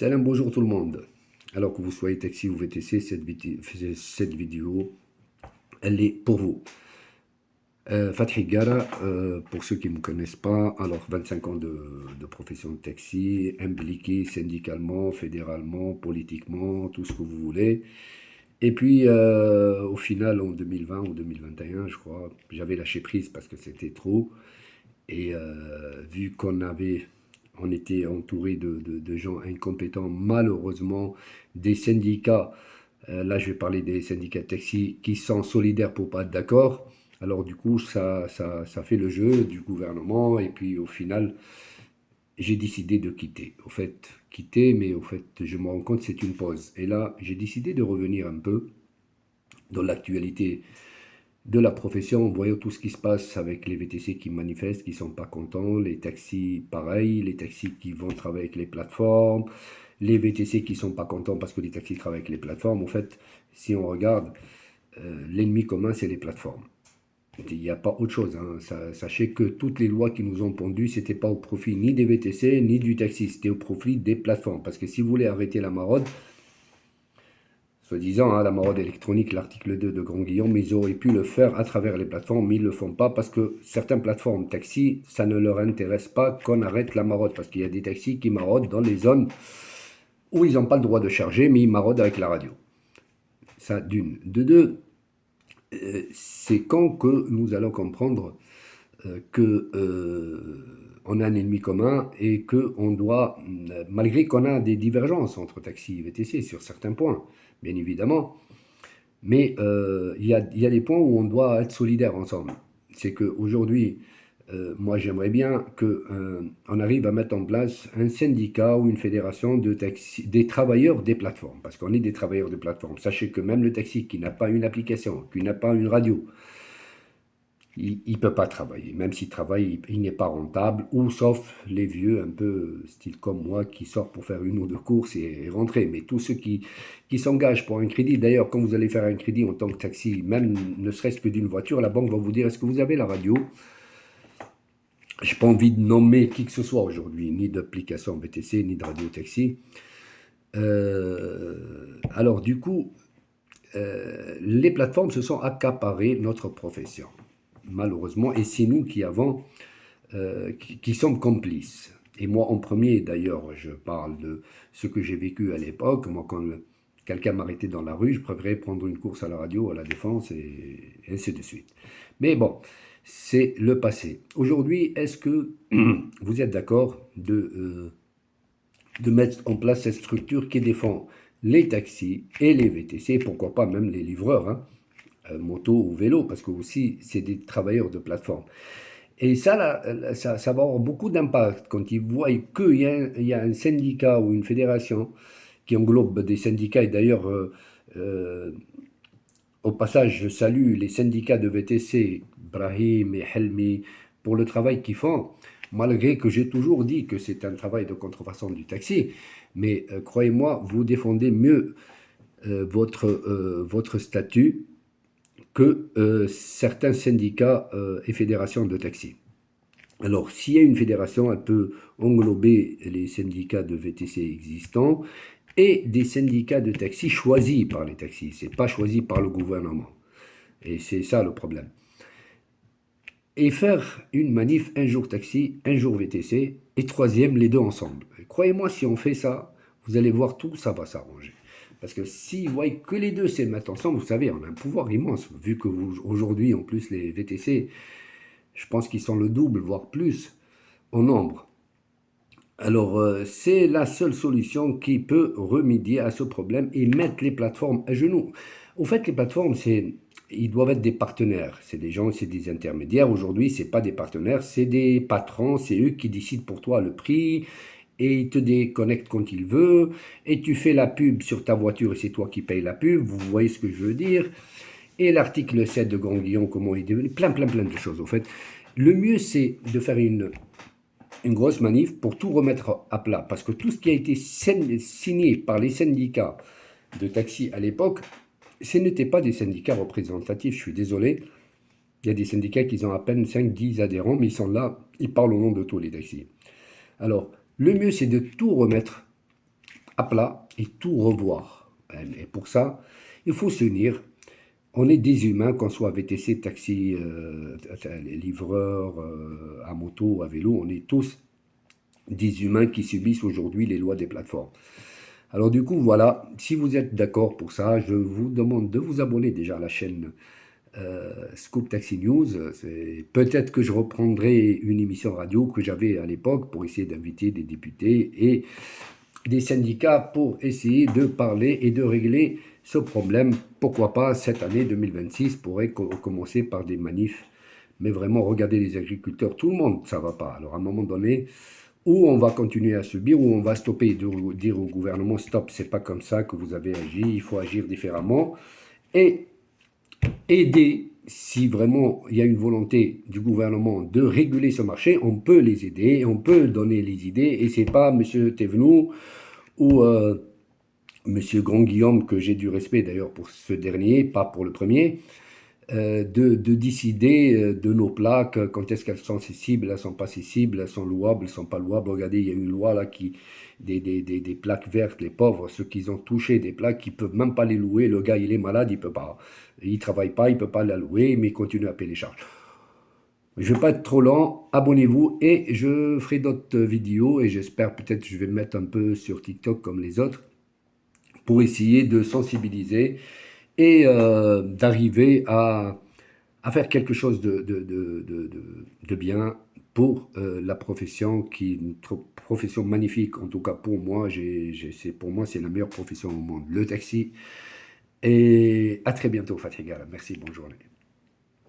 Salam, bonjour tout le monde. Alors que vous soyez taxi ou VTC, cette vidéo, elle est pour vous. Fathi Gara, pour ceux qui ne me connaissent pas, alors 25 ans de profession de taxi, impliqué syndicalement, fédéralement, politiquement, tout ce que vous voulez. Et puis, au final, en 2020 ou 2021, je crois, j'avais lâché prise parce que c'était trop. Et vu on était entouré de gens incompétents, malheureusement, des syndicats, là je vais parler des syndicats de taxi, qui sont solidaires pour pas être d'accord. Alors du coup, ça fait le jeu du gouvernement, et puis au final, j'ai décidé de quitter. Au fait, quitter, mais au fait, je me rends compte que c'est une pause. Et là, j'ai décidé de revenir un peu dans l'actualité de la profession, en voyant tout ce qui se passe avec les VTC qui manifestent, qui sont pas contents, les taxis pareil, les taxis qui vont travailler avec les plateformes, les VTC qui sont pas contents parce que les taxis travaillent avec les plateformes. En fait, si on regarde, l'ennemi commun, c'est les plateformes. Il n'y a pas autre chose, hein. Sachez que toutes les lois qui nous ont pendues, c'était pas au profit ni des VTC ni du taxi, c'était au profit des plateformes. Parce que si vous voulez arrêter la maraude, soi-disant, hein, la maraude électronique, l'article 2 de Grand Guillaume, mais ils auraient pu le faire à travers les plateformes, mais ils ne le font pas parce que certaines plateformes taxi, ça ne leur intéresse pas qu'on arrête la maraude, parce qu'il y a des taxis qui maraudent dans les zones où ils n'ont pas le droit de charger, mais ils maraudent avec la radio. Ça, d'une. De deux, c'est quand que nous allons comprendre que on a un ennemi commun et que on doit, malgré qu'on a des divergences entre taxi et VTC sur certains points, bien évidemment, mais il y a des points où on doit être solidaires ensemble. C'est qu'aujourd'hui, moi j'aimerais bien qu'on arrive à mettre en place un syndicat ou une fédération de taxi, des travailleurs des plateformes, parce qu'on est des travailleurs des plateformes. Sachez que même le taxi qui n'a pas une application, qui n'a pas une radio, il ne peut pas travailler. Même s'il travaille, il n'est pas rentable, ou sauf les vieux, un peu style comme moi, qui sortent pour faire une ou deux courses et rentrer. Mais tous ceux qui s'engagent pour un crédit, d'ailleurs, quand vous allez faire un crédit en tant que taxi, même ne serait-ce que d'une voiture, la banque va vous dire, est-ce que vous avez la radio? Je n'ai pas envie de nommer qui que ce soit aujourd'hui, ni d'application BTC, ni de radio taxi. Alors du coup, les plateformes se sont accaparées notre profession, malheureusement, et c'est nous qui avons qui sommes complices. Et moi, en premier, d'ailleurs, je parle de ce que j'ai vécu à l'époque. Moi, quand quelqu'un m'arrêtait dans la rue, je préférais prendre une course à la radio, à la Défense, et ainsi de suite. Mais bon, c'est le passé. Aujourd'hui, est-ce que vous êtes d'accord de mettre en place cette structure qui défend les taxis et les VTC, pourquoi pas même les livreurs, hein, moto ou vélo, parce que aussi, c'est des travailleurs de plateforme. Et ça, là, ça va avoir beaucoup d'impact quand ils voient qu'il y a un syndicat ou une fédération qui englobe des syndicats. Et d'ailleurs, au passage, je salue les syndicats de VTC, Brahim et Helmi, pour le travail qu'ils font, malgré que j'ai toujours dit que c'est un travail de contrefaçon du taxi. Mais croyez-moi, vous défendez mieux votre statut que certains syndicats et fédérations de taxi. Alors, s'il y a une fédération, elle peut englober les syndicats de VTC existants et des syndicats de taxi choisis par les taxis. Ce n'est pas choisi par le gouvernement. Et c'est ça le problème. Et faire une manif un jour taxi, un jour VTC, et troisième, les deux ensemble. Croyez-moi, si on fait ça, vous allez voir tout, ça va s'arranger. Parce que s'ils voient que les deux se mettent ensemble, vous savez, on a un pouvoir immense, vu que aujourd'hui, en plus, les VTC, je pense qu'ils sont le double, voire plus, en nombre. Alors, c'est la seule solution qui peut remédier à ce problème et mettre les plateformes à genoux. Au fait, les plateformes, ils doivent être des partenaires. C'est des gens, c'est des intermédiaires. Aujourd'hui, ce n'est pas des partenaires, c'est des patrons. C'est eux qui décident pour toi le prix et ils te déconnectent quand ils veulent. Et tu fais la pub sur ta voiture et c'est toi qui payes la pub. Vous voyez ce que je veux dire? Et l'article 7 de Grand Guillaume, comment il est devenu, plein de choses. Au fait, le mieux, c'est de faire une grosse manif pour tout remettre à plat. Parce que tout ce qui a été signé par les syndicats de taxi à l'époque, ce n'étaient pas des syndicats représentatifs, je suis désolé. Il y a des syndicats qui ont à peine 5-10 adhérents, mais ils sont là, ils parlent au nom de tous les taxis. Alors, le mieux, c'est de tout remettre à plat et tout revoir. Et pour ça, il faut se unir. On est des humains, qu'on soit VTC, taxi, livreur, à moto, à vélo, on est tous des humains qui subissent aujourd'hui les lois des plateformes. Alors du coup, voilà, si vous êtes d'accord pour ça, je vous demande de vous abonner déjà à la chaîne Scoop Taxi News. Peut-être que je reprendrai une émission radio que j'avais à l'époque pour essayer d'inviter des députés et des syndicats pour essayer de parler et de régler ce problème. Pourquoi pas cette année 2026 pourrait commencer par des manifs. Mais vraiment, regardez les agriculteurs, tout le monde, ça va pas. Alors à un moment donné, ou on va continuer à subir, ou on va stopper et dire au gouvernement, stop, c'est pas comme ça que vous avez agi, il faut agir différemment. Et aider, si vraiment il y a une volonté du gouvernement de réguler ce marché, on peut les aider, on peut donner les idées, et c'est pas M. Thévenoud ou M. Grand-Guillaume, que j'ai du respect d'ailleurs pour ce dernier, pas pour le premier, de décider de nos plaques, quand est-ce qu'elles sont accessibles, elles ne sont pas accessibles, elles sont louables, elles ne sont pas louables. Regardez, il y a une loi là qui, des plaques vertes, les pauvres, ceux qui ont touché des plaques, qui ne peuvent même pas les louer. Le gars, il est malade, il ne peut pas. Il ne travaille pas, il ne peut pas la louer, mais il continue à payer les charges. Je ne vais pas être trop lent, abonnez-vous et je ferai d'autres vidéos et j'espère peut-être que je vais me mettre un peu sur TikTok comme les autres pour essayer de sensibiliser et d'arriver à faire quelque chose de bien pour la profession, qui est une profession magnifique, en tout cas pour moi, pour moi c'est la meilleure profession au monde, le taxi. Et à très bientôt, Fatih Gala. Merci, bonne journée.